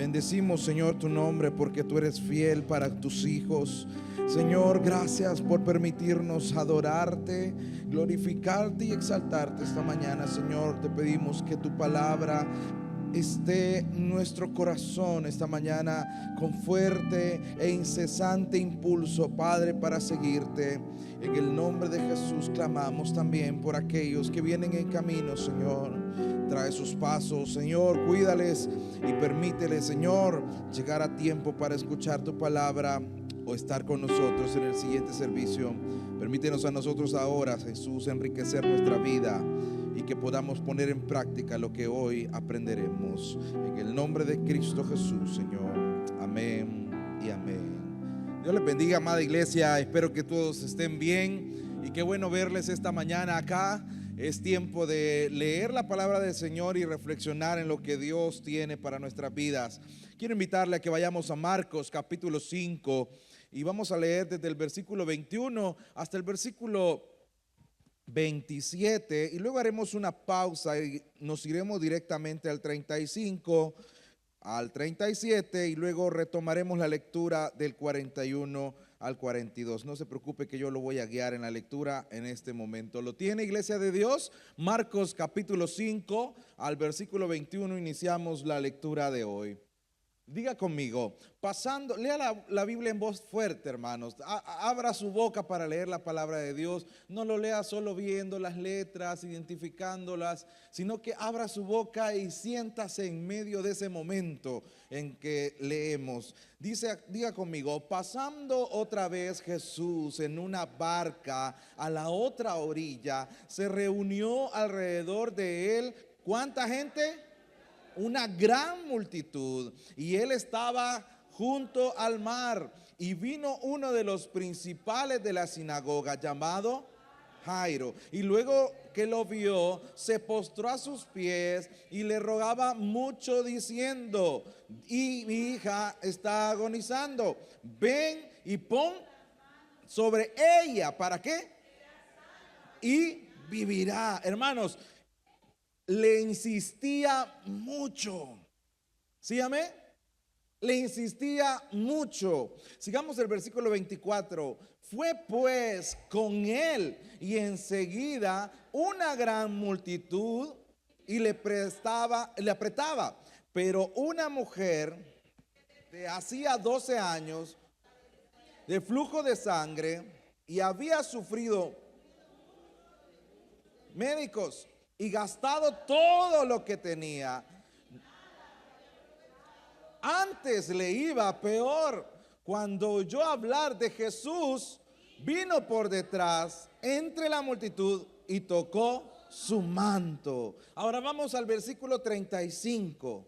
Bendecimos, Señor, tu nombre porque tú eres fiel para tus hijos. Señor, gracias por permitirnos adorarte, glorificarte y exaltarte esta mañana. Señor, te pedimos que tu palabra esté en nuestro corazón esta mañana con fuerte e incesante impulso, Padre, para seguirte. En el nombre de Jesús clamamos también por aquellos que vienen en camino, Señor. Trae sus pasos, Señor, cuídales y permíteles, Señor, llegar a tiempo para escuchar tu palabra o estar con nosotros en el siguiente servicio. Permítenos a nosotros ahora, Jesús, enriquecer nuestra vida y que podamos poner en práctica lo que hoy aprenderemos. En el nombre de Cristo Jesús, Señor. Amén y amén. Dios les bendiga, amada iglesia. Espero que todos estén bien y qué bueno verles esta mañana acá. Es tiempo de leer la palabra del Señor y reflexionar en lo que Dios tiene para nuestras vidas. Quiero invitarle a que vayamos a Marcos capítulo 5 y vamos a leer desde el versículo 21 hasta el versículo 27 y luego haremos una pausa y nos iremos directamente al 35, al 37 y luego retomaremos la lectura del 41 al 42. No se preocupe que yo lo voy a guiar en la lectura en este momento. ¿Lo tiene, iglesia de Dios? Marcos capítulo 5 al versículo 21 iniciamos la lectura de hoy. Diga conmigo, pasando, lea la Biblia en voz fuerte, hermanos. Abra su boca para leer la palabra de Dios. No lo lea solo viendo las letras, identificándolas, sino que abra su boca y siéntase en medio de ese momento en que leemos. Diga conmigo, pasando otra vez Jesús en una barca a la otra orilla, se reunió alrededor de él, ¿cuánta gente? Una gran multitud, y él estaba junto al mar, y vino uno de los principales de la sinagoga llamado Jairo, y luego que lo vio, se postró a sus pies y le rogaba mucho diciendo: y mi hija está agonizando, ven y pon sobre ella, ¿para qué? Y vivirá. Hermanos, le insistía mucho. ¿Sí, amén? Le insistía mucho. Sigamos el versículo 24. Fue pues con él y enseguida una gran multitud y le apretaba. Pero una mujer de hacía 12 años de flujo de sangre y había sufrido médicos y gastado todo lo que tenía, antes le iba peor. Cuando oyó hablar de Jesús, vino por detrás entre la multitud y tocó su manto. Ahora vamos al versículo 35.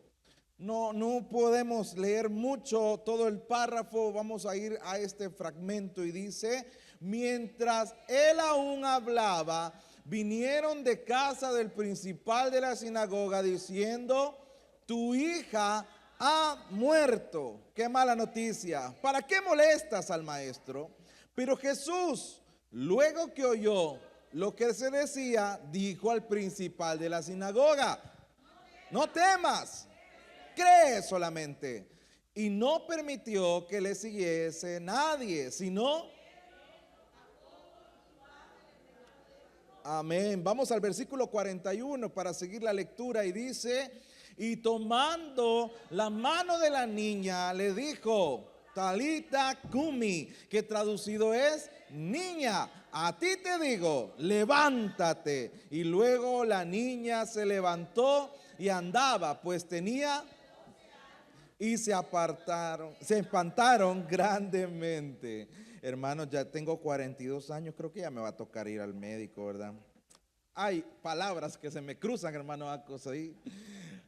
No podemos leer mucho todo el párrafo, vamos a ir a este fragmento y dice: mientras él aún hablaba, vinieron de casa del principal de la sinagoga diciendo: tu hija ha muerto. Qué mala noticia. ¿Para qué molestas al maestro? Pero Jesús, luego que oyó lo que se decía, dijo al principal de la sinagoga: no temas, cree solamente. Y no permitió que le siguiese nadie, sino... Amén. Vamos al versículo 41 para seguir la lectura y dice: y tomando la mano de la niña le dijo: Talita cumi, que traducido es: niña, a ti te digo, levántate. Y luego la niña se levantó y andaba, pues tenía... y se espantaron grandemente. Hermanos, ya tengo 42 años, creo que ya me va a tocar ir al médico, ¿verdad? Hay palabras que se me cruzan, hermano Acos, ahí.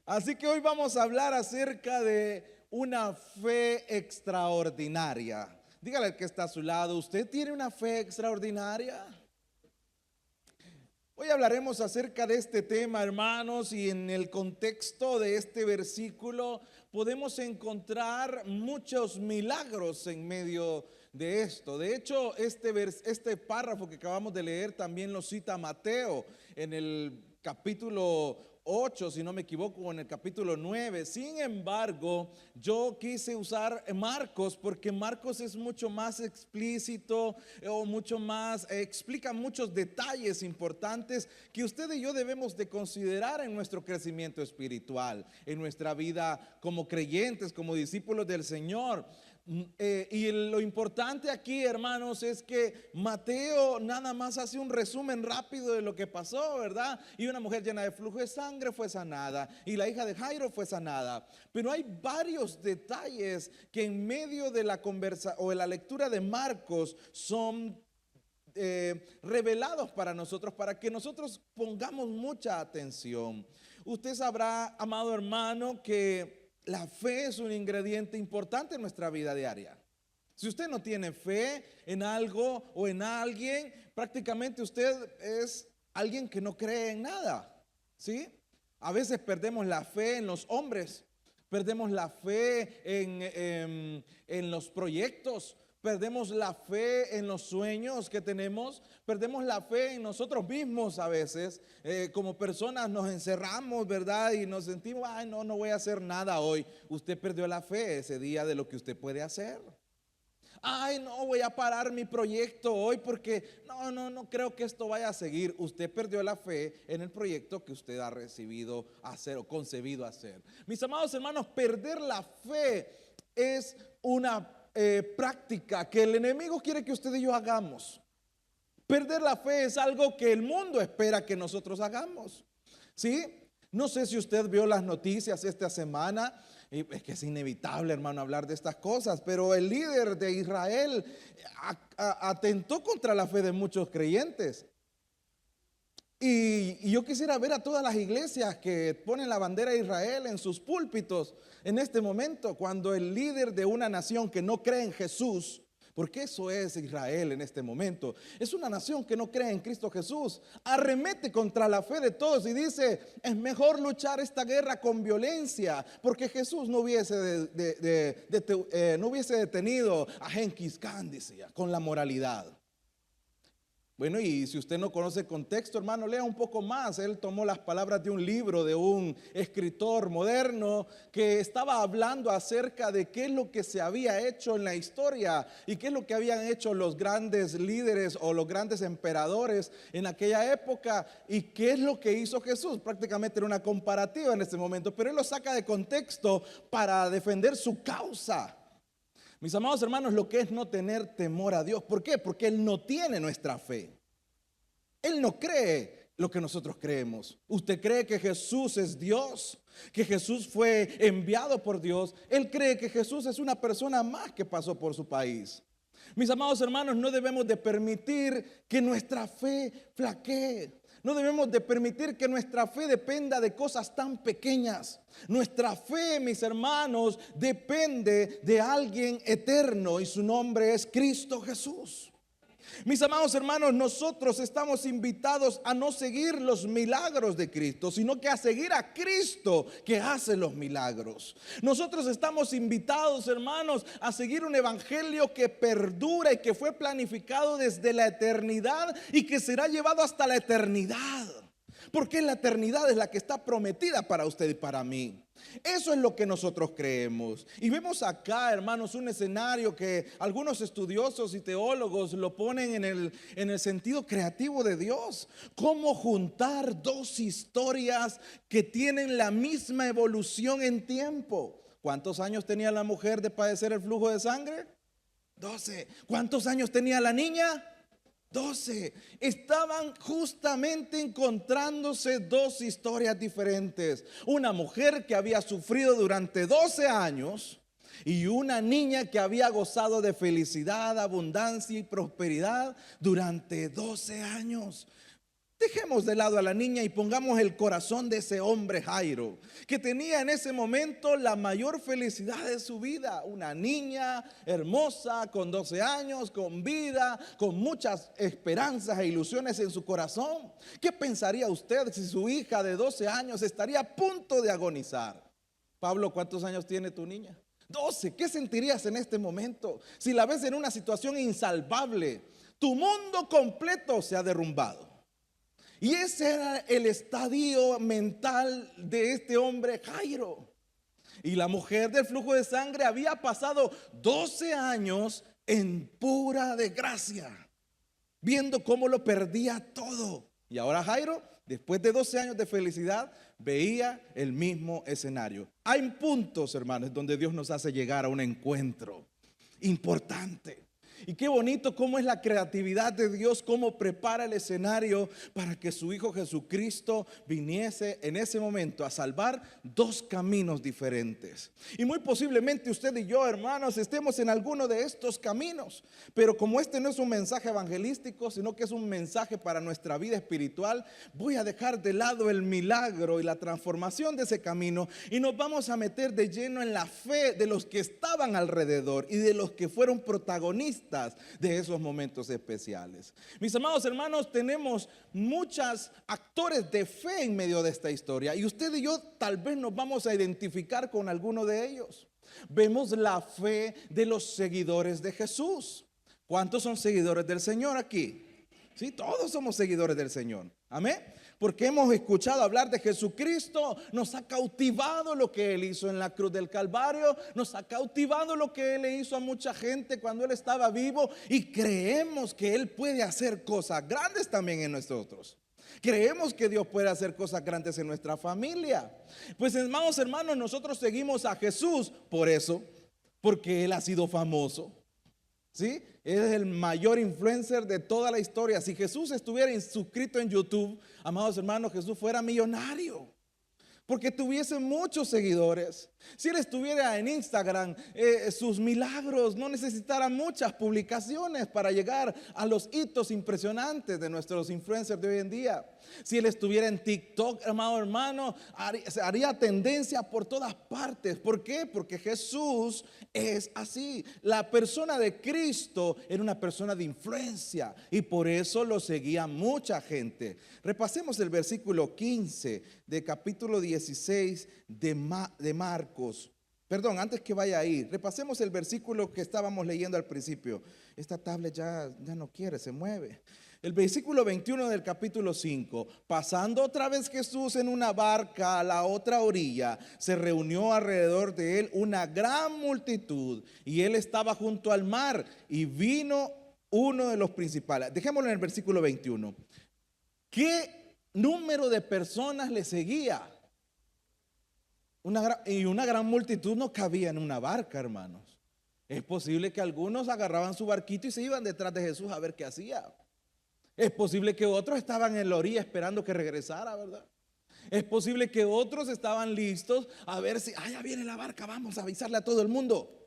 Así que hoy vamos a hablar acerca de una fe extraordinaria. Dígale al que está a su lado: ¿usted tiene una fe extraordinaria? Hoy hablaremos acerca de este tema, hermanos, y en el contexto de este versículo podemos encontrar muchos milagros en medio de esto. De hecho, este párrafo que acabamos de leer también lo cita Mateo en el capítulo 8, si no me equivoco, o en el capítulo 9. Sin embargo, yo quise usar Marcos porque Marcos es mucho más explícito o mucho más, explica muchos detalles importantes que usted y yo debemos de considerar en nuestro crecimiento espiritual, en nuestra vida como creyentes, como discípulos del Señor. Y lo importante aquí, hermanos, es que Mateo nada más hace un resumen rápido de lo que pasó, ¿verdad? Y una mujer llena de flujo de sangre fue sanada, y la hija de Jairo fue sanada. Pero hay varios detalles que en medio de la conversa o de la lectura de Marcos son revelados para nosotros, para que nosotros pongamos mucha atención. Usted sabrá, amado hermano, que la fe es un ingrediente importante en nuestra vida diaria. Si usted no tiene fe en algo o en alguien, prácticamente usted es alguien que no cree en nada, ¿sí? A veces perdemos la fe en los hombres, perdemos la fe en los proyectos, perdemos la fe en los sueños que tenemos, perdemos la fe en nosotros mismos a veces. Como personas nos encerramos, ¿verdad? Y nos sentimos, ay, no voy a hacer nada hoy. Usted perdió la fe ese día de lo que usted puede hacer. Ay, no voy a parar mi proyecto hoy porque no creo que esto vaya a seguir. Usted perdió la fe en el proyecto que usted ha recibido hacer o concebido hacer. Mis amados hermanos, perder la fe es una práctica que el enemigo quiere que usted y yo hagamos. Perder la fe es algo que el mundo espera que nosotros hagamos, ¿sí? No sé si usted vio las noticias esta semana, es que es inevitable, hermano, hablar de estas cosas, pero el líder de Israel atentó contra la fe de muchos creyentes. Y yo quisiera ver a todas las iglesias que ponen la bandera de Israel en sus púlpitos en este momento, cuando el líder de una nación que no cree en Jesús, porque eso es Israel en este momento, es una nación que no cree en Cristo Jesús, arremete contra la fe de todos y dice, es mejor luchar esta guerra con violencia, porque Jesús no hubiese detenido a Genghis Khan, decía, con la moralidad. Bueno, y si usted no conoce el contexto, hermano, lea un poco más. Él tomó las palabras de un libro de un escritor moderno que estaba hablando acerca de qué es lo que se había hecho en la historia y qué es lo que habían hecho los grandes líderes o los grandes emperadores en aquella época y qué es lo que hizo Jesús. Prácticamente era una comparativa en este momento, pero él lo saca de contexto para defender su causa. Mis amados hermanos, lo que es no tener temor a Dios. ¿Por qué? Porque Él no tiene nuestra fe. Él no cree lo que nosotros creemos. ¿Usted cree que Jesús es Dios? ¿Que Jesús fue enviado por Dios? Él cree que Jesús es una persona más que pasó por su país. Mis amados hermanos, no debemos de permitir que nuestra fe flaquee. No debemos de permitir que nuestra fe dependa de cosas tan pequeñas. Nuestra fe, mis hermanos, depende de alguien eterno y su nombre es Cristo Jesús. Mis amados hermanos, nosotros estamos invitados a no seguir los milagros de Cristo, sino que a seguir a Cristo que hace los milagros. Nosotros estamos invitados, hermanos, a seguir un evangelio que perdura y que fue planificado desde la eternidad y que será llevado hasta la eternidad. Porque la eternidad es la que está prometida para usted y para mí. Eso es lo que nosotros creemos. Y vemos acá, hermanos, un escenario que algunos estudiosos y teólogos lo ponen en el sentido creativo de Dios. ¿Cómo juntar dos historias que tienen la misma evolución en tiempo? ¿Cuántos años tenía la mujer de padecer el flujo de sangre? 12. ¿Cuántos años tenía la niña? 12. Estaban justamente encontrándose dos historias diferentes. Una mujer que había sufrido durante 12 años y una niña que había gozado de felicidad, abundancia y prosperidad durante 12 años. Dejemos de lado a la niña y pongamos el corazón de ese hombre Jairo, que tenía en ese momento la mayor felicidad de su vida. Una niña hermosa, con 12 años, con vida, con muchas esperanzas e ilusiones en su corazón. ¿Qué pensaría usted si su hija de 12 años estaría a punto de agonizar? Pablo, ¿cuántos años tiene tu niña? 12. ¿Qué sentirías en este momento si la ves en una situación insalvable? Tu mundo completo se ha derrumbado. Y ese era el estadio mental de este hombre Jairo. Y la mujer del flujo de sangre había pasado 12 años en pura desgracia, viendo cómo lo perdía todo. Y ahora Jairo, después de 12 años de felicidad, veía el mismo escenario. Hay puntos, hermanos, donde Dios nos hace llegar a un encuentro importante. Y qué bonito cómo es la creatividad de Dios, cómo prepara el escenario para que su Hijo Jesucristo viniese en ese momento a salvar dos caminos diferentes. Y muy posiblemente usted y yo, hermanos, estemos en alguno de estos caminos. Pero como este no es un mensaje evangelístico, sino que es un mensaje para nuestra vida espiritual, voy a dejar de lado el milagro y la transformación de ese camino y nos vamos a meter de lleno en la fe de los que estaban alrededor y de los que fueron protagonistas de esos momentos especiales. Mis amados hermanos, tenemos muchos actores de fe en medio de esta historia y usted y yo tal vez nos vamos a identificar con alguno de ellos. Vemos la fe de los seguidores de Jesús. ¿Cuántos son seguidores del Señor aquí? Sí, todos somos seguidores del Señor. Amén. Porque hemos escuchado hablar de Jesucristo, nos ha cautivado lo que Él hizo en la cruz del Calvario, nos ha cautivado lo que Él le hizo a mucha gente cuando Él estaba vivo y creemos que Él puede hacer cosas grandes también en nosotros. Creemos que Dios puede hacer cosas grandes en nuestra familia. Pues hermanos, nosotros seguimos a Jesús por eso, porque Él ha sido famoso. ¿Sí? Es el mayor influencer de toda la historia. Si Jesús estuviera suscrito en YouTube, amados hermanos, Jesús fuera millonario, porque tuviese muchos seguidores. Si Él estuviera en Instagram, sus milagros no necesitaran muchas publicaciones para llegar a los hitos impresionantes de nuestros influencers de hoy en día. Si Él estuviera en TikTok, hermano, haría tendencia por todas partes. ¿Por qué? Porque Jesús es así. La persona de Cristo era una persona de influencia y por eso lo seguía mucha gente. Repasemos el versículo 15 de capítulo 16 de Marcos. Perdón, antes que vaya ahí, repasemos el versículo que estábamos leyendo al principio. Esta tablet ya no quiere, se mueve. El versículo 21 del capítulo 5. Pasando otra vez Jesús en una barca a la otra orilla, se reunió alrededor de él una gran multitud y él estaba junto al mar y vino uno de los principales. Dejémoslo en el versículo 21. ¿Qué número de personas le seguía? Una gran multitud no cabía en una barca, hermanos. Es posible que algunos agarraban su barquito y se iban detrás de Jesús a ver qué hacía. Es posible que otros estaban en la orilla esperando que regresara, ¿verdad? Es posible que otros estaban listos a ver si, ya viene la barca, vamos a avisarle a todo el mundo.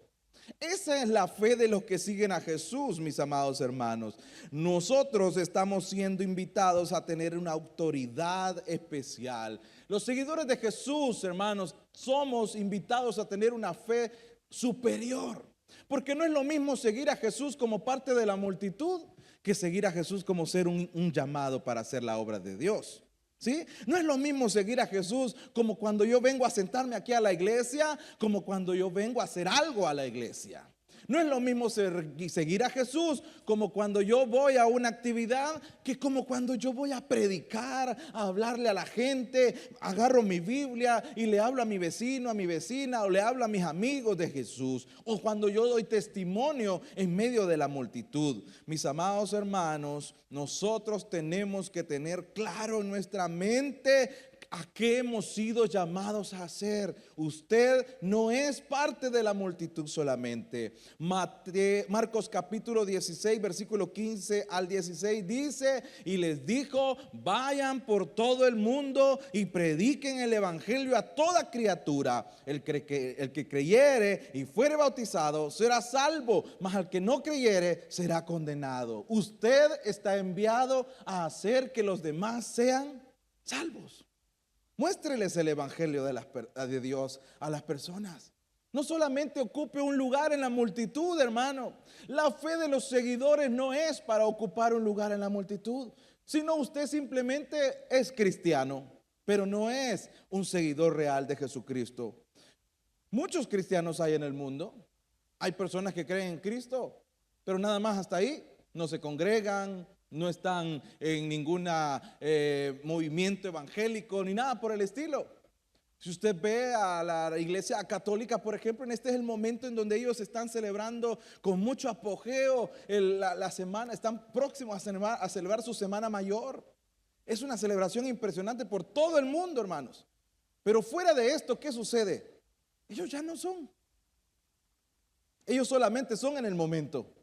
Esa es la fe de los que siguen a Jesús, mis amados hermanos. Nosotros estamos siendo invitados a tener una autoridad especial. Los seguidores de Jesús, hermanos, somos invitados a tener una fe superior. Porque no es lo mismo seguir a Jesús como parte de la multitud que seguir a Jesús como ser un llamado para hacer la obra de Dios. ¿Sí? No es lo mismo seguir a Jesús como cuando yo vengo a sentarme aquí a la iglesia, como cuando yo vengo a hacer algo a la iglesia. No es lo mismo seguir a Jesús como cuando yo voy a una actividad que como cuando yo voy a predicar, a hablarle a la gente, agarro mi Biblia y le hablo a mi vecino, a mi vecina, o le hablo a mis amigos de Jesús, o cuando yo doy testimonio en medio de la multitud. Mis amados hermanos, nosotros tenemos que tener claro en nuestra mente ¿a qué hemos sido llamados a hacer? Usted no es parte de la multitud solamente. Marcos capítulo 16, versículo 15 al 16 dice, y les dijo, vayan por todo el mundo y prediquen el evangelio a toda criatura. El que creyere y fuere bautizado será salvo, mas al que no creyere será condenado. Usted está enviado a hacer que los demás sean salvos. Muéstreles el evangelio de Dios a las personas. No solamente ocupe un lugar en la multitud, hermano. La fe de los seguidores no es para ocupar un lugar en la multitud, sino usted simplemente es cristiano, pero no es un seguidor real de Jesucristo. Muchos cristianos hay en el mundo. Hay personas que creen en Cristo, pero nada más hasta ahí. No se congregan, no están en ningún movimiento evangélico ni nada por el estilo. Si usted ve a la iglesia católica, por ejemplo, en este es el momento en donde ellos están celebrando con mucho apogeo la semana, están próximos a celebrar su semana mayor. Es una celebración impresionante por todo el mundo, hermanos. Pero fuera de esto, ¿qué sucede? Ellos ya no son. Ellos solamente son en el momento.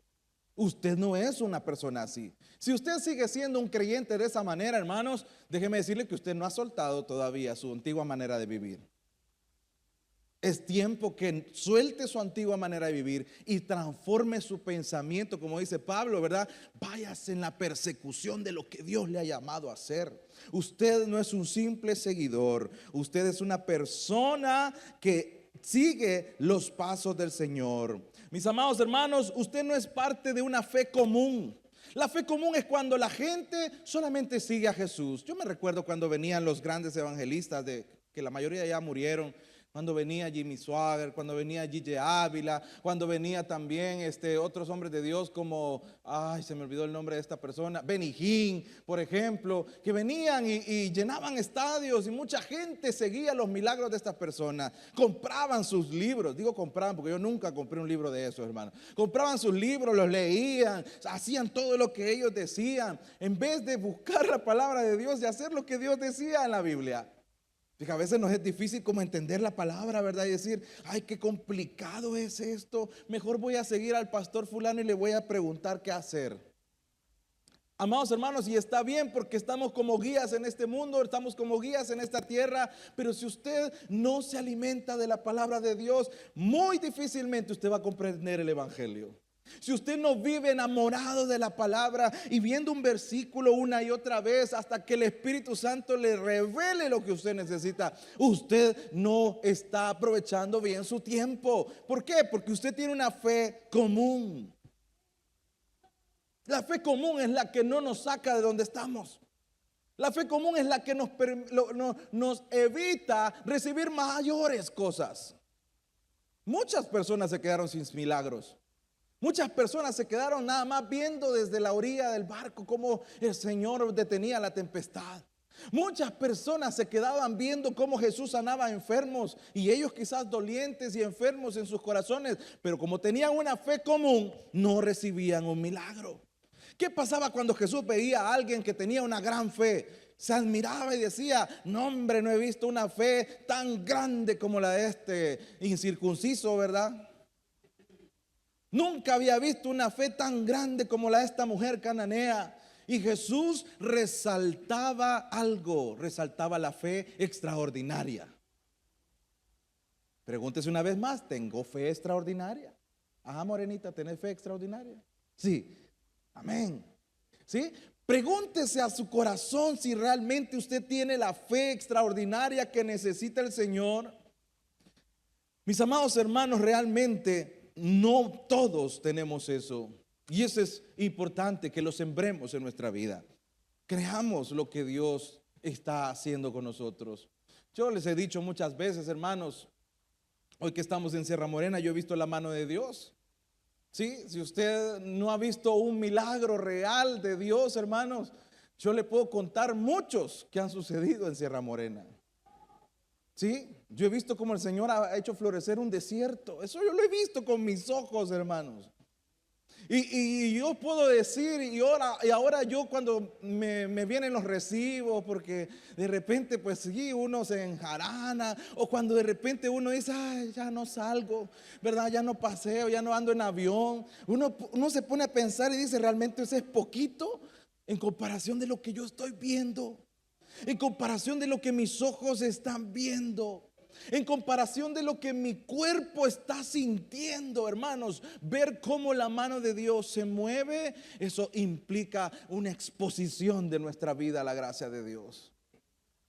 Usted no es una persona así. Si usted sigue siendo un creyente de esa manera, hermanos, déjeme decirle que usted no ha soltado todavía su antigua manera de vivir. Es tiempo que suelte su antigua manera de vivir y transforme su pensamiento, como dice Pablo, ¿verdad? Váyase en la persecución de lo que Dios le ha llamado a hacer. Usted no es un simple seguidor, usted es una persona que sigue los pasos del Señor. Mis amados hermanos, usted no es parte de una fe común. La fe común es cuando la gente solamente sigue a Jesús. Yo me recuerdo cuando venían los grandes evangelistas, que la mayoría ya murieron, cuando venía Jimmy Swaggart, cuando venía Gigi Ávila, cuando venía también otros hombres de Dios como, se me olvidó el nombre de esta persona, Benny Hinn, por ejemplo, que venían y llenaban estadios y mucha gente seguía los milagros de estas personas. Compraban sus libros, digo compraban porque yo nunca compré un libro de esos, hermano. Compraban sus libros, los leían, hacían todo lo que ellos decían, en vez de buscar la palabra de Dios y hacer lo que Dios decía en la Biblia. Fíjate, a veces nos es difícil como entender la palabra, ¿verdad? Y decir, ay, qué complicado es esto. Mejor voy a seguir al pastor fulano y le voy a preguntar qué hacer. Amados hermanos, y está bien porque estamos como guías en este mundo, estamos como guías en esta tierra, pero si usted no se alimenta de la palabra de Dios, muy difícilmente usted va a comprender el evangelio. Si usted no vive enamorado de la palabra y viendo un versículo una y otra vez hasta que el Espíritu Santo le revele lo que usted necesita, usted no está aprovechando bien su tiempo. ¿Por qué? Porque usted tiene una fe común. La fe común es la que no nos saca de donde estamos. La fe común es la que nos evita recibir mayores cosas. Muchas personas se quedaron sin milagros. Muchas personas se quedaron nada más viendo desde la orilla del barco cómo el Señor detenía la tempestad. Muchas personas se quedaban viendo cómo Jesús sanaba enfermos y ellos quizás dolientes y enfermos en sus corazones, pero como tenían una fe común, no recibían un milagro. ¿Qué pasaba cuando Jesús veía a alguien que tenía una gran fe? Se admiraba y decía, no hombre, no he visto una fe tan grande como la de este incircunciso, ¿verdad? Nunca había visto una fe tan grande como la de esta mujer cananea. Y Jesús resaltaba algo, resaltaba la fe extraordinaria. Pregúntese una vez más, ¿tengo fe extraordinaria? Ajá, morenita, ¿tenés fe extraordinaria? Sí, amén. ¿Sí? Pregúntese a su corazón si realmente usted tiene la fe extraordinaria que necesita el Señor. Mis amados hermanos, realmente no todos tenemos eso. Y eso es importante que lo sembremos en nuestra vida. Creamos lo que Dios está haciendo con nosotros. Yo les he dicho muchas veces, hermanos, hoy que estamos en Sierra Morena, yo he visto la mano de Dios. ¿Sí? Si usted no ha visto un milagro real de Dios, hermanos, yo le puedo contar muchos que han sucedido en Sierra Morena. ¿Sí? Yo he visto cómo el Señor ha hecho florecer un desierto. Eso yo lo he visto con mis ojos, hermanos. Y yo puedo decir, y ahora yo cuando me vienen los recibos, porque de repente pues sí, uno se enjarana, o cuando de repente uno dice, ay, ya no salgo, ¿verdad? Ya no paseo, ya no ando en avión. Uno se pone a pensar y dice, realmente eso es poquito en comparación de lo que yo estoy viendo, en comparación de lo que mis ojos están viendo, en comparación de lo que mi cuerpo está sintiendo, hermanos. Ver cómo la mano de Dios se mueve, eso implica una exposición de nuestra vida a la gracia de Dios.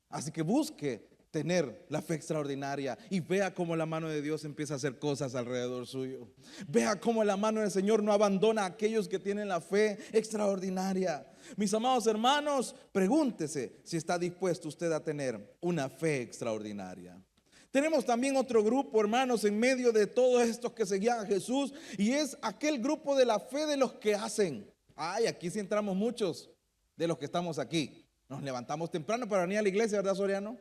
Así que busque tener la fe extraordinaria y vea cómo la mano de Dios empieza a hacer cosas alrededor suyo. Vea cómo la mano del Señor no abandona a aquellos que tienen la fe extraordinaria. Mis amados hermanos, pregúntese si está dispuesto usted a tener una fe extraordinaria. Tenemos también otro grupo, hermanos, en medio de todos estos que seguían a Jesús, y es aquel grupo de la fe de los que hacen. Ay, aquí sí entramos muchos de los que estamos aquí. Nos levantamos temprano para venir a la iglesia, ¿verdad, Soriano?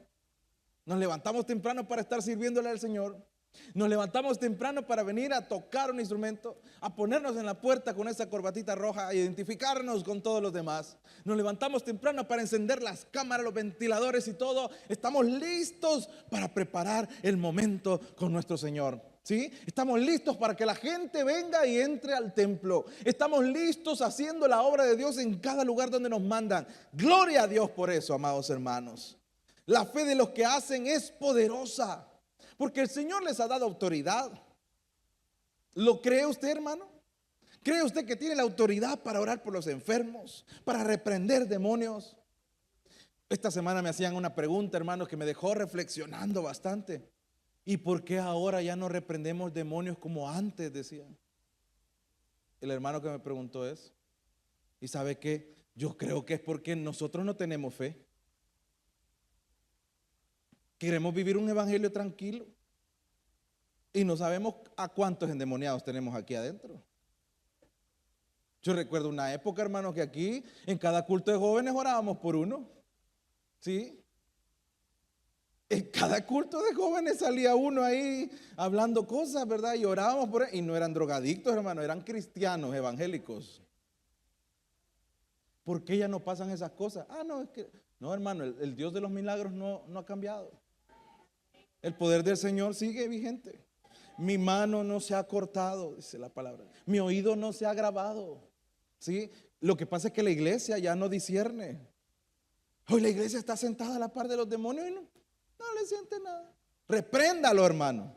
Nos levantamos temprano para estar sirviéndole al Señor. Nos levantamos temprano para venir a tocar un instrumento, a ponernos en la puerta con esa corbatita roja, a identificarnos con todos los demás. Nos levantamos temprano para encender las cámaras, los ventiladores y todo. Estamos listos para preparar el momento con nuestro Señor. ¿Sí? Estamos listos para que la gente venga y entre al templo. Estamos listos haciendo la obra de Dios en cada lugar donde nos mandan. Gloria a Dios por eso, amados hermanos. La fe de los que hacen es poderosa, porque el Señor les ha dado autoridad. ¿Lo cree usted, hermano? ¿Cree usted que tiene la autoridad para orar por los enfermos, para reprender demonios? Esta semana me hacían una pregunta, hermanos, que me dejó reflexionando bastante. ¿Y por qué ahora ya no reprendemos demonios como antes? Decían. El hermano que me preguntó eso. ¿Y sabe qué? Yo creo que es porque nosotros no tenemos fe. Queremos vivir un evangelio tranquilo y no sabemos a cuántos endemoniados tenemos aquí adentro. Yo recuerdo una época, hermanos, que aquí en cada culto de jóvenes orábamos por uno. ¿Sí? En cada culto de jóvenes salía uno ahí hablando cosas, ¿verdad? Y orábamos por él. Y no eran drogadictos, hermano, eran cristianos evangélicos. ¿Por qué ya no pasan esas cosas? No, es que, no, hermano, el Dios de los milagros no ha cambiado. El poder del Señor sigue vigente. Mi mano no se ha cortado, dice la palabra. Mi oído no se ha agravado. ¿Sí? Lo que pasa es que la iglesia ya no discierne. Hoy la iglesia está sentada a la par de los demonios y no le siente nada. Repréndalo, hermano.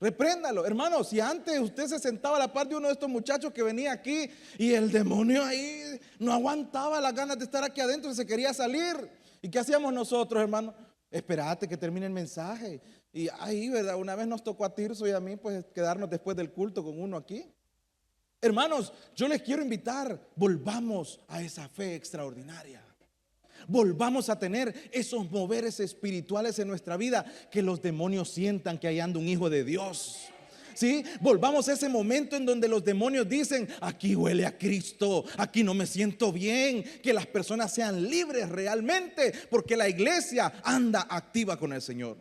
Repréndalo, hermano. Si antes usted se sentaba a la par de uno de estos muchachos que venía aquí y el demonio ahí no aguantaba las ganas de estar aquí adentro y se quería salir. ¿Y qué hacíamos nosotros, hermano? Espérate que termine el mensaje. Y ahí, ¿verdad? Una vez nos tocó a Tirso y a mí, pues, quedarnos después del culto con uno aquí. Hermanos, yo les quiero invitar, volvamos a esa fe extraordinaria. Volvamos a tener esos moveres espirituales en nuestra vida, que los demonios sientan que ahí anda un hijo de Dios. ¿Sí? Volvamos a ese momento en donde los demonios dicen: aquí huele a Cristo, aquí no me siento bien. Que las personas sean libres realmente, porque la iglesia anda activa con el Señor.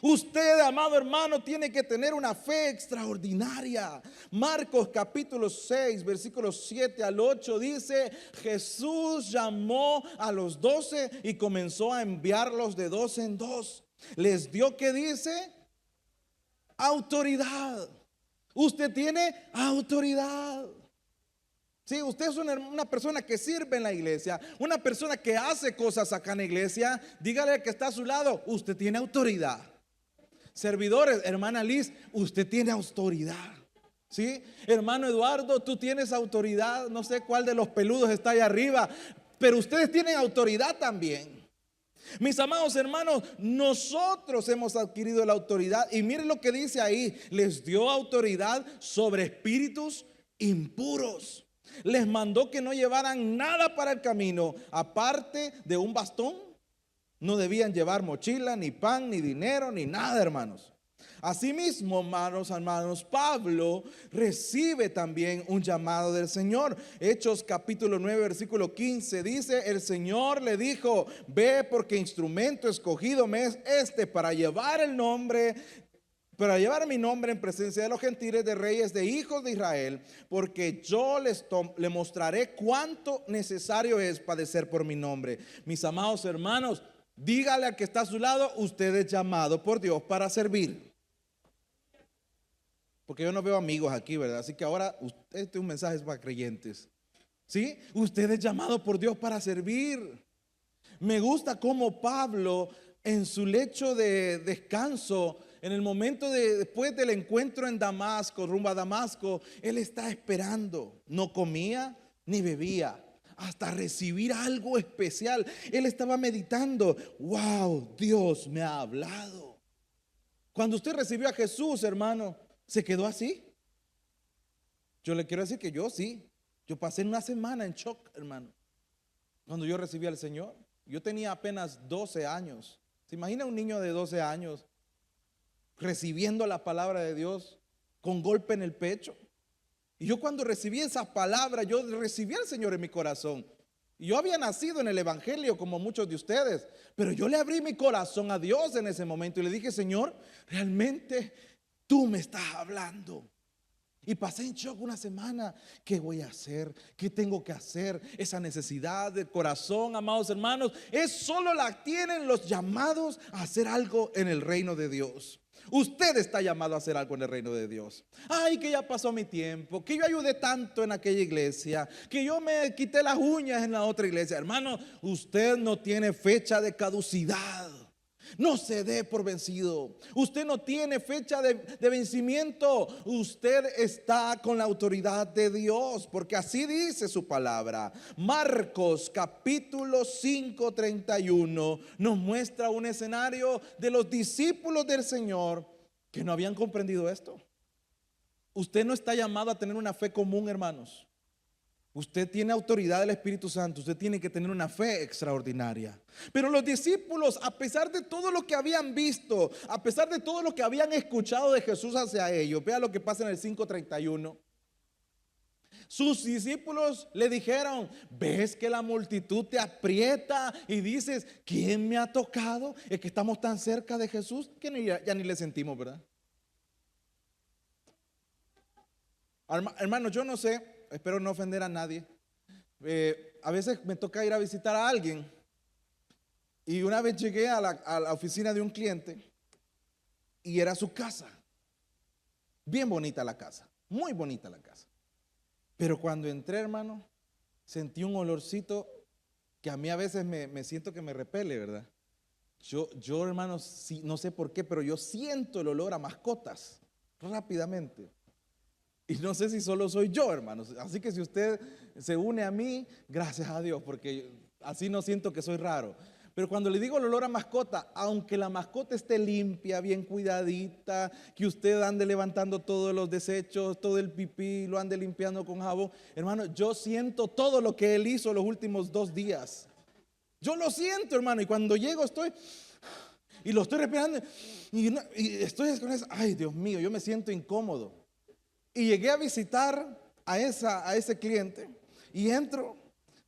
Usted, amado hermano, tiene que tener una fe extraordinaria. Marcos capítulo 6, versículos 7 al 8 dice: Jesús llamó a los 12 y comenzó a enviarlos de dos en dos. Les dio, ¿qué dice? Autoridad. Usted tiene autoridad. Sí, usted es una persona que sirve en la iglesia, una persona que hace cosas acá en la iglesia. Dígale al que está a su lado: usted tiene autoridad. Servidores, hermana Liz, usted tiene autoridad. ¿Sí? Hermano Eduardo, tú tienes autoridad. No sé cuál de los peludos está ahí arriba, pero ustedes tienen autoridad también. Mis amados hermanos, nosotros hemos adquirido la autoridad. Y miren lo que dice ahí: les dio autoridad sobre espíritus impuros. Les mandó que no llevaran nada para el camino, aparte de un bastón. No debían llevar mochila, ni pan, ni dinero, ni nada, hermanos. Asimismo, hermanos, Pablo recibe también un llamado del Señor. Hechos capítulo 9, versículo 15 dice: el Señor le dijo: ve, porque instrumento escogido me es este para llevar el nombre, para llevar mi nombre en presencia de los gentiles, de reyes, de hijos de Israel, porque yo le mostraré cuánto necesario es padecer por mi nombre. Mis amados hermanos, dígale al que está a su lado: usted es llamado por Dios para servir. Porque yo no veo amigos aquí, ¿verdad? Así que ahora este es un mensaje para creyentes. ¿Sí? Usted es llamado por Dios para servir. Me gusta cómo Pablo, en su lecho de descanso, en el momento después del encuentro en Damasco, rumbo a Damasco, él está esperando. No comía ni bebía hasta recibir algo especial. Él estaba meditando: wow, Dios me ha hablado. Cuando usted recibió a Jesús, hermano, ¿se quedó así? Yo le quiero decir que yo sí. Yo pasé una semana en shock, hermano, cuando yo recibí al Señor. Yo tenía apenas 12 años. ¿Se imagina un niño de 12 años recibiendo la palabra de Dios con golpe en el pecho? Y yo cuando recibí esa palabra, yo recibí al Señor en mi corazón. Y yo había nacido en el Evangelio como muchos de ustedes, pero yo le abrí mi corazón a Dios en ese momento y le dije, Señor, realmente tú me estás hablando. Y pasé en shock una semana. ¿Qué voy a hacer? ¿Qué tengo que hacer? Esa necesidad del corazón, amados hermanos, es solo la tienen los llamados a hacer algo en el reino de Dios. Usted está llamado a hacer algo en el reino de Dios. Ay, que ya pasó mi tiempo, que yo ayudé tanto en aquella iglesia, que yo me quité las uñas en la otra iglesia. Hermano, usted no tiene fecha de caducidad. No se dé por vencido. Usted no tiene fecha de vencimiento. Usted está con la autoridad de Dios, porque así dice su palabra. Marcos capítulo 5:31 nos muestra un escenario de los discípulos del Señor que no habían comprendido esto. Usted no está llamado a tener una fe común, hermanos. Usted tiene autoridad del Espíritu Santo. Usted tiene que tener una fe extraordinaria. Pero los discípulos, a pesar de todo lo que habían visto, a pesar de todo lo que habían escuchado de Jesús hacia ellos, vea lo que pasa en el 5:31. Sus discípulos le dijeron: ves que la multitud te aprieta y dices, ¿quién me ha tocado? Es que estamos tan cerca de Jesús que ya ni le sentimos, ¿verdad? Hermanos, yo no sé. Espero no ofender a nadie. A veces me toca ir a visitar a alguien. Y una vez llegué a la oficina de un cliente y era su casa. Bien bonita la casa, muy bonita la casa. Pero cuando entré, hermano, sentí un olorcito que a mí a veces me siento que me repele, ¿verdad? Yo hermano, sí, no sé por qué, pero yo siento el olor a mascotas rápidamente. Y no sé si solo soy yo, hermanos. Así que si usted se une a mí, gracias a Dios, porque así no siento que soy raro. Pero cuando le digo el olor a mascota, aunque la mascota esté limpia, bien cuidadita, que usted ande levantando todos los desechos, todo el pipí, lo ande limpiando con jabón, hermano, yo siento todo lo que él hizo los últimos 2 días. Yo lo siento, hermano, y cuando llego y lo estoy respirando y estoy con eso, ay, Dios mío, yo me siento incómodo. Y llegué a visitar a ese cliente y entro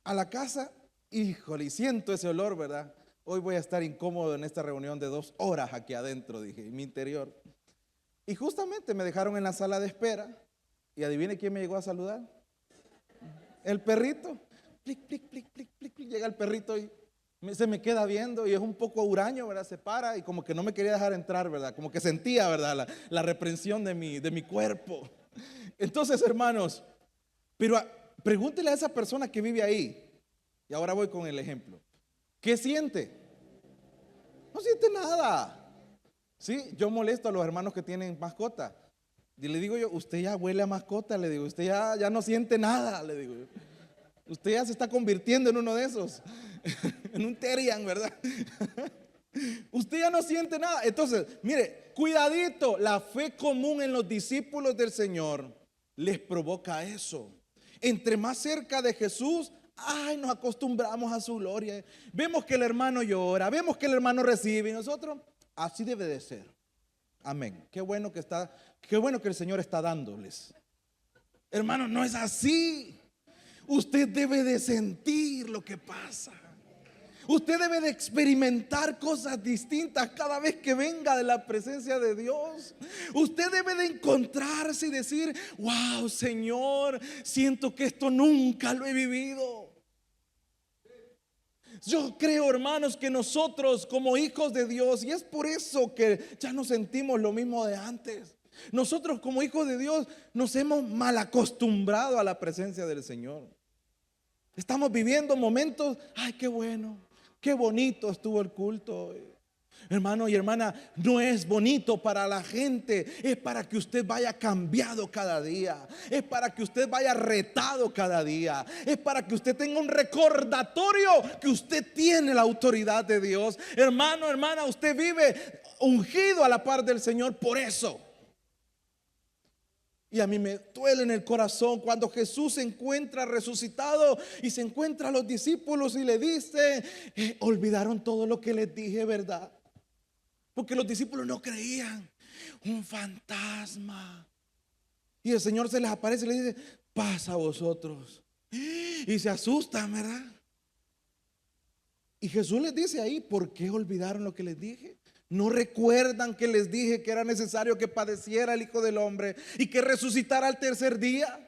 a la casa, híjole, y siento ese olor, ¿verdad? Hoy voy a estar incómodo en esta reunión de 2 horas aquí adentro, dije, en mi interior. Y justamente me dejaron en la sala de espera y adivine quién me llegó a saludar. El perrito. Plic, plic, plic, plic, plic, plic. Llega el perrito y se me queda viendo y es un poco huraño, ¿verdad? Se para y como que no me quería dejar entrar, ¿verdad? Como que sentía, ¿verdad? La reprensión de mi cuerpo. Entonces, hermanos, pero pregúntele a esa persona que vive ahí. Y ahora voy con el ejemplo. ¿Qué siente? No siente nada. Sí, yo molesto a los hermanos que tienen mascota. Y le digo yo, usted ya huele a mascota, le digo, usted ya no siente nada, le digo. Usted ya se está convirtiendo en uno de esos, en un Terian, ¿verdad? Usted ya no siente nada. Entonces, mire, cuidadito, la fe común en los discípulos del Señor les provoca eso. Entre más cerca de Jesús, ay, nos acostumbramos a su gloria. Vemos que el hermano llora, vemos que el hermano recibe y nosotros, así debe de ser. Amén. Qué bueno que el Señor está dándoles. Hermano, no es así. Usted debe de sentir lo que pasa. Usted debe de experimentar cosas distintas cada vez que venga de la presencia de Dios. Usted debe de encontrarse y decir, wow, Señor, siento que esto nunca lo he vivido. Yo creo, hermanos, que nosotros como hijos de Dios, y es por eso que ya no sentimos lo mismo de antes. Nosotros como hijos de Dios nos hemos mal acostumbrado a la presencia del Señor. Estamos viviendo momentos, ay, qué bueno, qué bonito estuvo el culto hoy. Hermano y hermana, no es bonito para la gente, es para que usted vaya cambiado cada día, es para que usted vaya retado cada día, es para que usted tenga un recordatorio que usted tiene la autoridad de Dios. Hermano, hermana, usted vive ungido a la par del Señor por eso. Y a mí me duele en el corazón cuando Jesús se encuentra resucitado y se encuentra a los discípulos y le dice, olvidaron todo lo que les dije, ¿verdad? Porque los discípulos no creían. Un fantasma. Y el Señor se les aparece y les dice: paz a vosotros. Y se asustan, ¿verdad? Y Jesús les dice ahí: ¿por qué olvidaron lo que les dije? ¿No recuerdan que les dije que era necesario que padeciera el Hijo del Hombre y que resucitara al tercer día?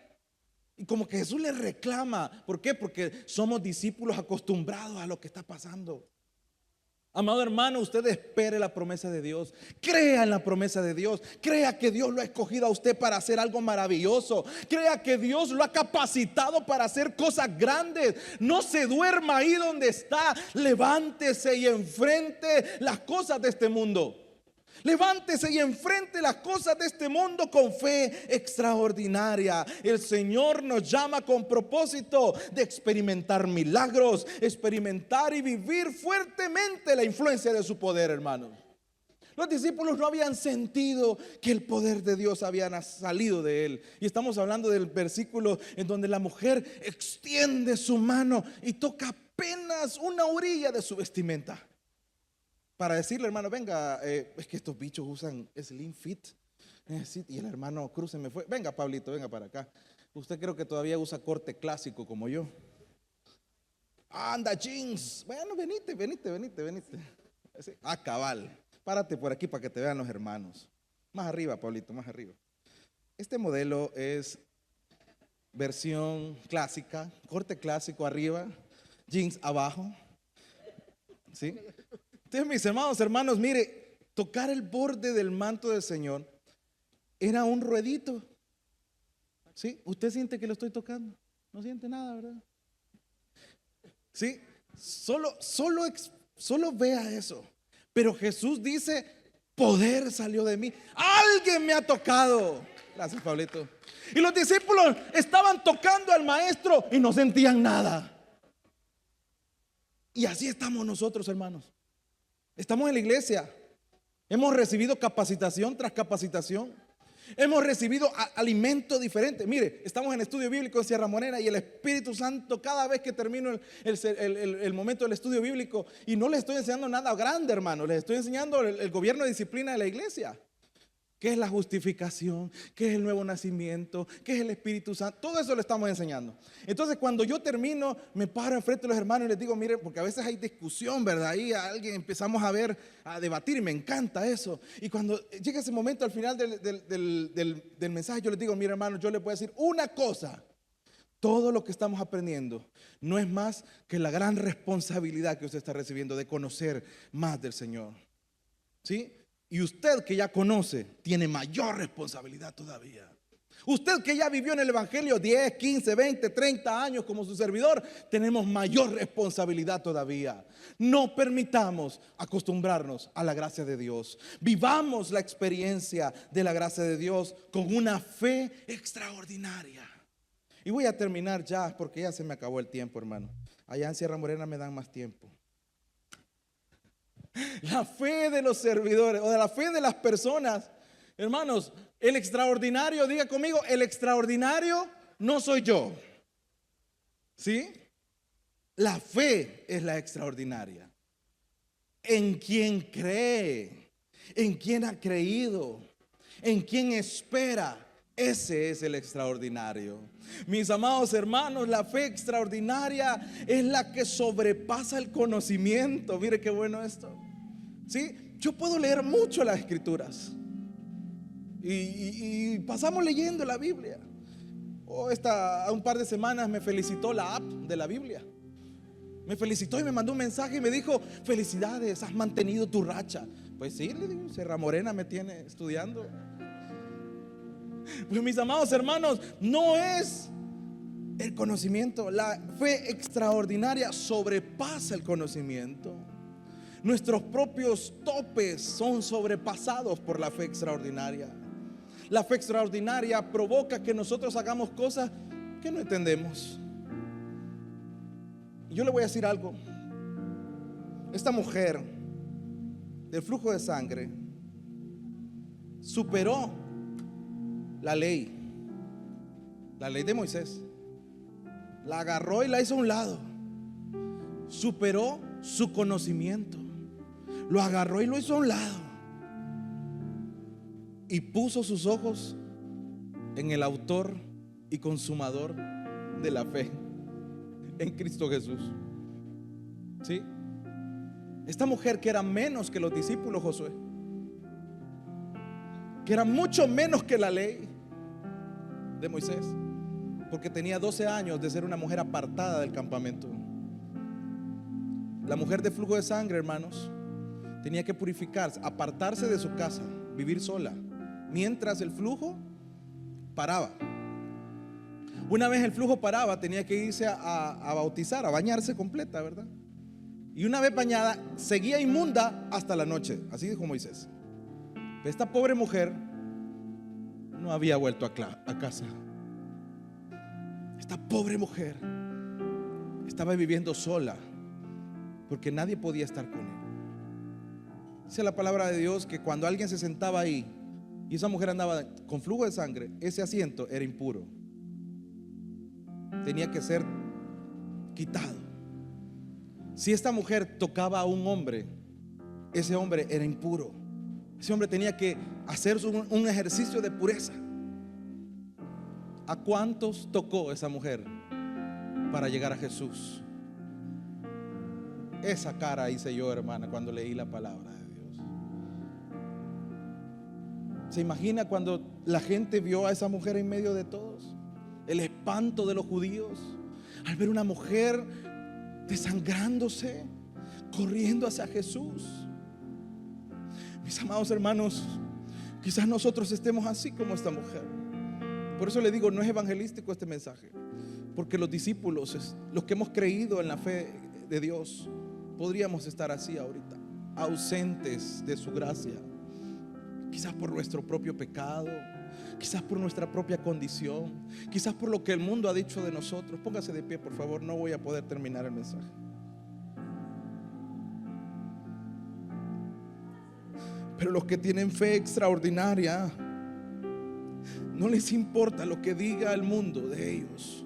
Y como que Jesús les reclama. ¿Por qué? Porque somos discípulos acostumbrados a lo que está pasando. Amado hermano, usted espere la promesa de Dios. Crea en la promesa de Dios. Crea que Dios lo ha escogido a usted para hacer algo maravilloso. Crea que Dios lo ha capacitado para hacer cosas grandes. No se duerma ahí donde está. Levántese y enfrente las cosas de este mundo. Levántese y enfrente las cosas de este mundo con fe extraordinaria. El Señor nos llama con propósito de experimentar milagros, experimentar y vivir fuertemente la influencia de su poder, hermanos. Los discípulos no habían sentido que el poder de Dios había salido de él. Y estamos hablando del versículo en donde la mujer extiende su mano y toca apenas una orilla de su vestimenta, para decirle: hermano, venga, es que estos bichos usan slim fit. Y el hermano Cruz se me fue. Venga, Pablito, venga para acá. Usted creo que todavía usa corte clásico como yo. Anda, jeans. Bueno, venite. Cabal. Párate por aquí para que te vean los hermanos. Más arriba, Pablito, más arriba. Este modelo es versión clásica, corte clásico arriba, jeans abajo. ¿Sí? Entonces, mis amados hermanos, mire, tocar el borde del manto del Señor era un ruedito. ¿Sí? ¿Usted siente que lo estoy tocando? No siente nada, ¿verdad? ¿Sí? Solo vea eso. Pero Jesús dice: poder salió de mí. Alguien me ha tocado. Gracias, Pablito. Y los discípulos estaban tocando al maestro y no sentían nada. Y así estamos nosotros, hermanos. Estamos en la iglesia. Hemos recibido capacitación tras capacitación. Hemos recibido alimento diferente. Mire, estamos en estudio bíblico en Sierra Morena y el Espíritu Santo, cada vez que termino el momento del estudio bíblico, y no les estoy enseñando nada grande, hermano, les estoy enseñando el gobierno de disciplina de la iglesia. ¿Qué es la justificación? ¿Qué es el nuevo nacimiento? ¿Qué es el Espíritu Santo? Todo eso lo estamos enseñando. Entonces, cuando yo termino, me paro enfrente de los hermanos y les digo: miren, porque a veces hay discusión, ¿verdad? Ahí empezamos a debatir y me encanta eso. Y cuando llega ese momento al final del mensaje, yo les digo: mire, hermanos, yo les voy a decir una cosa. Todo lo que estamos aprendiendo no es más que la gran responsabilidad que usted está recibiendo de conocer más del Señor. ¿Sí? Y usted que ya conoce, tiene mayor responsabilidad todavía. Usted que ya vivió en el Evangelio 10, 15, 20, 30 años como su servidor, tenemos mayor responsabilidad todavía. No permitamos acostumbrarnos a la gracia de Dios. Vivamos la experiencia de la gracia de Dios con una fe extraordinaria. Y voy a terminar ya, porque ya se me acabó el tiempo, hermano. Allá en Sierra Morena me dan más tiempo. La fe de los servidores, o de la fe de las personas, hermanos, el extraordinario, diga conmigo: el extraordinario no soy yo. ¿Sí? La fe es la extraordinaria. En quien cree, en quien ha creído, en quien espera, ese es el extraordinario. Mis amados hermanos, la fe extraordinaria es la que sobrepasa el conocimiento. Mire qué bueno esto. ¿Sí? Yo puedo leer mucho las escrituras y pasamos leyendo la Biblia. A un par de semanas me felicitó la app de la Biblia. Me felicitó y me mandó un mensaje y me dijo: felicidades, has mantenido tu racha. Pues sí, le digo, Sierra Morena me tiene estudiando. Pues, mis amados hermanos, no es el conocimiento. La fe extraordinaria sobrepasa el conocimiento. Nuestros propios topes son sobrepasados por la fe extraordinaria. La fe extraordinaria provoca que nosotros hagamos cosas que no entendemos. Yo le voy a decir algo. Esta mujer del flujo de sangre superó la ley de Moisés. La agarró y la hizo a un lado. Superó su conocimiento. Lo agarró y lo hizo a un lado. Y puso sus ojos en el autor y consumador de la fe, en Cristo Jesús. ¿Sí? Esta mujer que era menos que los discípulos, Josué, que era mucho menos que la ley de Moisés, porque tenía 12 años de ser una mujer apartada del campamento. La mujer de flujo de sangre, hermanos, tenía que purificarse, apartarse de su casa, vivir sola, mientras el flujo paraba. Una vez el flujo paraba, tenía que irse a bautizar, a bañarse completa, ¿verdad? Y una vez bañada, seguía inmunda hasta la noche, así dijo Moisés. Pero esta pobre mujer no había vuelto a casa. Esta pobre mujer estaba viviendo sola, porque nadie podía estar con él. Dice la palabra de Dios que cuando alguien se sentaba ahí y esa mujer andaba con flujo de sangre, ese asiento era impuro, tenía que ser quitado. Si esta mujer tocaba a un hombre, ese hombre era impuro. Ese hombre tenía que hacer un ejercicio de pureza. ¿A cuántos tocó esa mujer para llegar a Jesús? Esa cara hice yo, hermana, cuando leí la palabra de Dios. ¿Se imagina cuando la gente vio a esa mujer en medio de todos? El espanto de los judíos al ver una mujer desangrándose, corriendo hacia Jesús. Mis amados hermanos, quizás nosotros estemos así como esta mujer. Por eso le digo, no es evangelístico este mensaje, porque los discípulos, los que hemos creído en la fe de Dios, podríamos estar así ahorita, ausentes de su gracia, quizás por nuestro propio pecado, quizás por nuestra propia condición, quizás por lo que el mundo ha dicho de nosotros. Póngase de pie, por favor, no voy a poder terminar el mensaje. Pero los que tienen fe extraordinaria, no les importa lo que diga el mundo de ellos.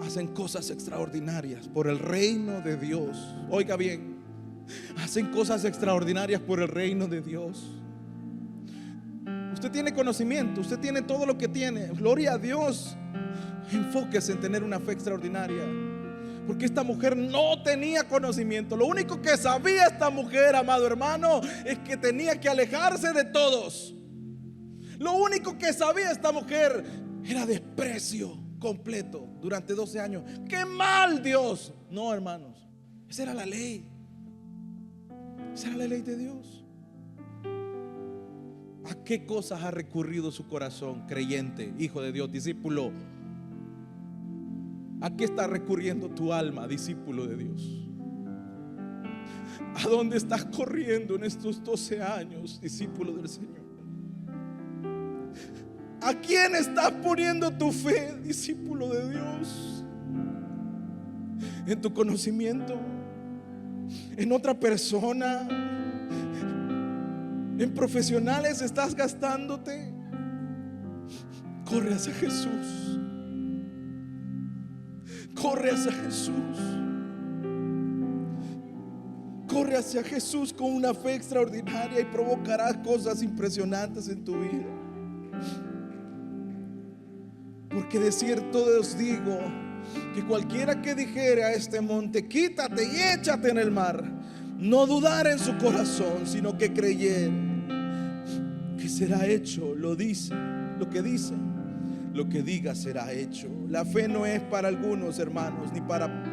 Hacen cosas extraordinarias por el reino de Dios. Oiga bien, hacen cosas extraordinarias por el reino de Dios. Usted tiene conocimiento, usted tiene todo lo que tiene. Gloria a Dios. Enfóquese en tener una fe extraordinaria, porque esta mujer no tenía conocimiento. Lo único que sabía esta mujer, amado hermano, es que tenía que alejarse de todos. Lo único que sabía esta mujer era desprecio completo durante 12 años. ¡Qué mal, Dios! No, hermanos, esa era la ley. Esa era la ley de Dios. ¿A qué cosas ha recurrido su corazón, creyente, hijo de Dios, discípulo? ¿A qué está recurriendo tu alma, discípulo de Dios? ¿A dónde estás corriendo en estos 12 años, discípulo del Señor? ¿A quién estás poniendo tu fe, discípulo de Dios? ¿En tu conocimiento? ¿En otra persona? ¿En profesionales estás gastándote? Corre hacia Jesús. Corre hacia Jesús. Corre hacia Jesús con una fe extraordinaria y provocarás cosas impresionantes en tu vida. Porque de cierto os digo que cualquiera que dijere a este monte, quítate y échate en el mar, no dudar en su corazón, sino que creyere que será hecho, lo dice, lo que dice, lo que diga será hecho. La fe no es para algunos, hermanos, ni para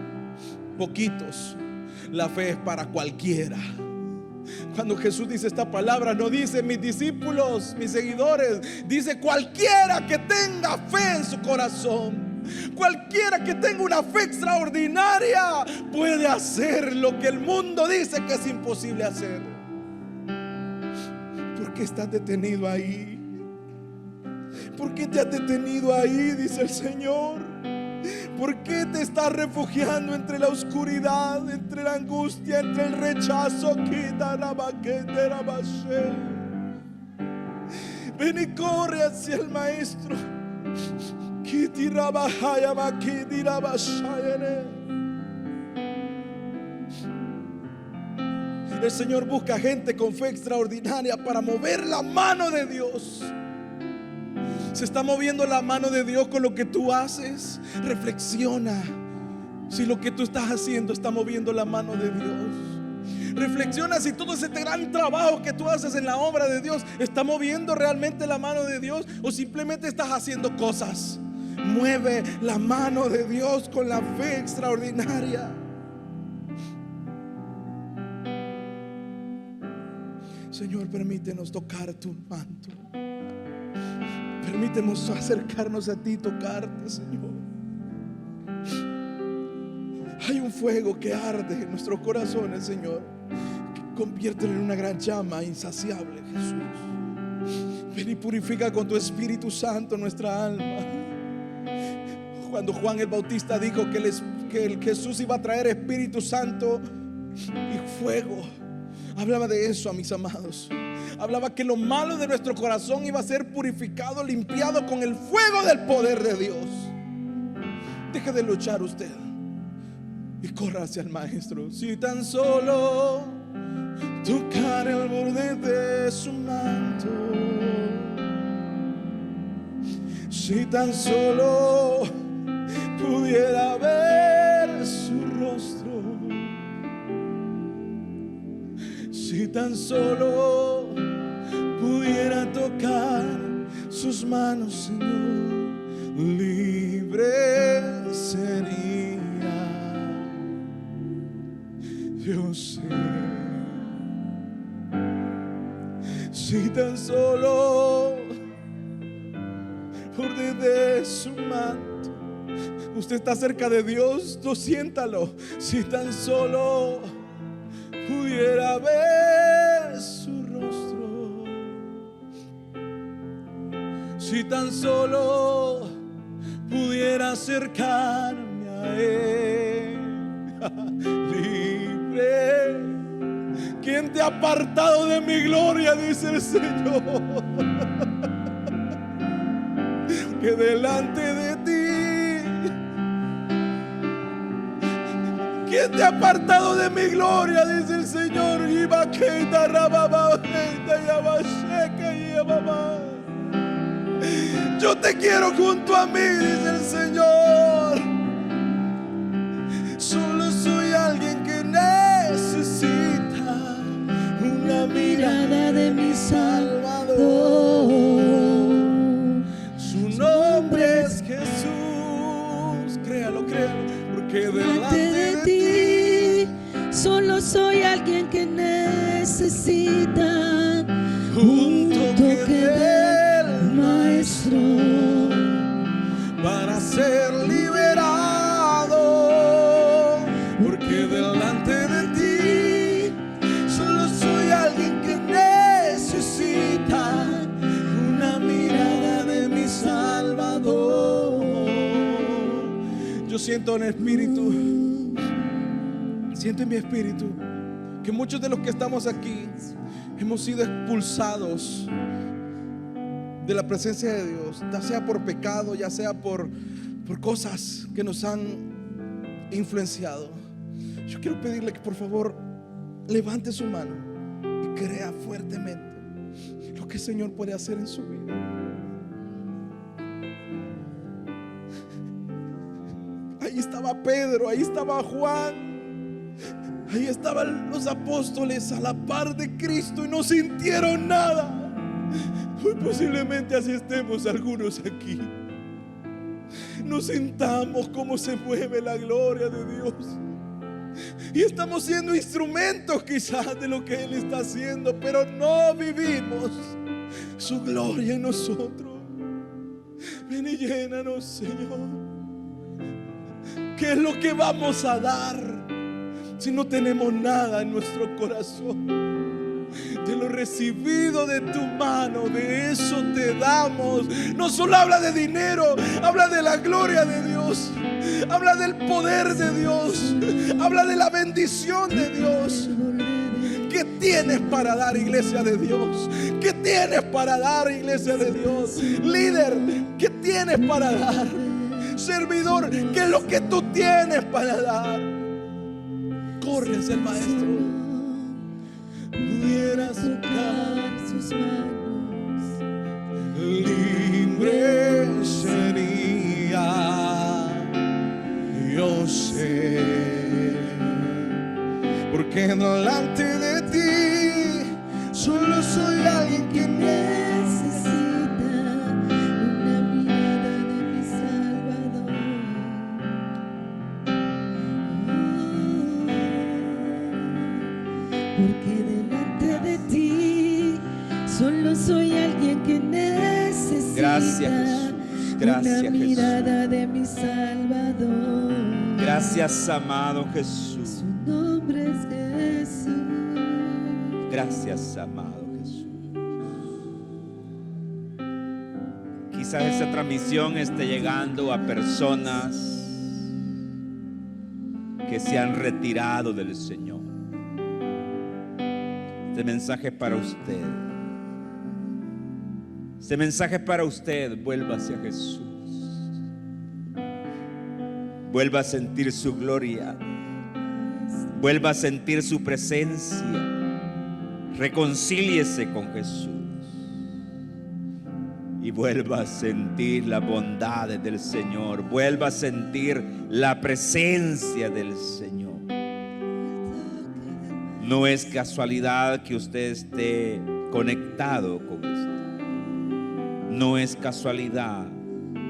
poquitos. La fe es para cualquiera. Cuando Jesús dice esta palabra, no dice mis discípulos, mis seguidores, dice cualquiera que tenga fe en su corazón. Cualquiera que tenga una fe extraordinaria puede hacer lo que el mundo dice que es imposible hacer. ¿Por qué estás detenido ahí? ¿Por qué te has detenido ahí? Dice el Señor. ¿Por qué te estás refugiando entre la oscuridad, entre la angustia, entre el rechazo? Ven y corre hacia el Maestro. El Señor busca gente con fe extraordinaria para mover la mano de Dios. ¿Se está moviendo la mano de Dios con lo que tú haces? Reflexiona si lo que tú estás haciendo está moviendo la mano de Dios. Reflexiona si todo ese gran trabajo que tú haces en la obra de Dios está moviendo realmente la mano de Dios, o simplemente estás haciendo cosas. Mueve la mano de Dios con la fe extraordinaria. Señor, permítenos tocar tu manto. Permítenos acercarnos a ti, tocarte, Señor. Hay un fuego que arde en nuestros corazones, Señor, que conviértelo en una gran llama insaciable, Jesús. Ven y purifica con tu Espíritu Santo nuestra alma. Cuando Juan el Bautista dijo que el Jesús iba a traer Espíritu Santo y fuego, hablaba de eso, a mis amados. Hablaba que lo malo de nuestro corazón iba a ser purificado, limpiado con el fuego del poder de Dios. Deje de luchar usted y corra hacia el Maestro. Si tan solo tocar el borde de su manto, si tan solo pudiera ver su rostro, si tan solo pudiera tocar sus manos, Señor, libre sería. Yo sé, si tan solo por de su manto, usted está cerca de Dios, no siéntalo. Si tan solo pudiera ver su rostro, si tan solo pudiera acercarme a Él. Libre. ¿Quién te ha apartado de mi gloria? Dice el Señor. Que delante de ti, ¿quién te ha apartado de mi gloria? Dice el Señor. Yo te quiero junto a mí, dice el Señor. Solo soy alguien que necesita una mirada de mi Salvador. Su nombre es Jesús. Créalo, créalo. Porque delante de ti solo soy alguien que necesita un toque del Maestro para ser liberado. Porque delante de ti solo soy alguien que necesita una mirada de mi Salvador. Yo siento en espíritu, siento en mi espíritu que muchos de los que estamos aquí hemos sido expulsados de la presencia de Dios, ya sea por pecado, ya sea por cosas que nos han influenciado. Yo quiero pedirle que por favor levante su mano y crea fuertemente lo que el Señor puede hacer en su vida. Ahí estaba Pedro, ahí estaba Juan, ahí estaban los apóstoles a la par de Cristo y no sintieron nada. Muy posiblemente así estemos algunos aquí. No sintamos cómo se mueve la gloria de Dios. Y estamos siendo instrumentos quizás de lo que Él está haciendo, pero no vivimos su gloria en nosotros. Ven y llénanos, Señor. ¿Qué es lo que vamos a dar si no tenemos nada en nuestro corazón? De lo recibido de tu mano, de eso te damos. No solo habla de dinero, habla de la gloria de Dios, habla del poder de Dios, habla de la bendición de Dios. ¿Qué tienes para dar, iglesia de Dios? ¿Qué tienes para dar, iglesia de Dios? Líder, ¿qué tienes para dar? Servidor, ¿qué es lo que tú tienes para dar? Corre hacia el Maestro. Pudieras tocar sus manos, nombre sería. Yo sé, porque delante de ti solo soy alguien que necesita una mirada de mi Salvador. Porque delante de ti solo soy alguien que necesita. Gracias, Jesús. Gracias, una mirada de mi Salvador. Gracias, amado Jesús. Su nombre es Jesús. Gracias, amado Jesús. Quizás esta transmisión esté llegando a personas que se han retirado del Señor. Este mensaje es para usted. Este mensaje es para usted. Vuelva hacia Jesús. Vuelva a sentir su gloria. Vuelva a sentir su presencia. Reconcíliese con Jesús. Y vuelva a sentir la bondad del Señor. Vuelva a sentir la presencia del Señor. No es casualidad que usted esté conectado con esto. No es casualidad.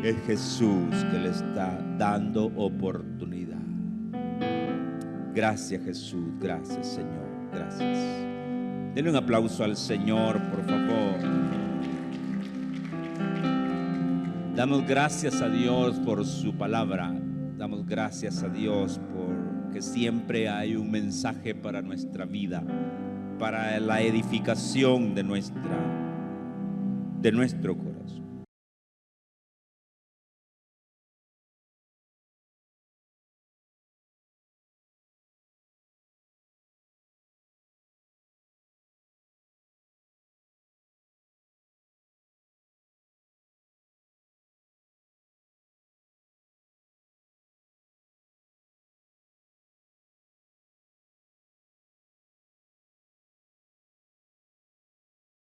Es Jesús que le está dando oportunidad. Gracias, Jesús. Gracias, Señor. Gracias. Denle un aplauso al Señor, por favor. Damos gracias a Dios por su palabra. Damos gracias a Dios porque siempre hay un mensaje para nuestra vida, para la edificación de nuestro corazón.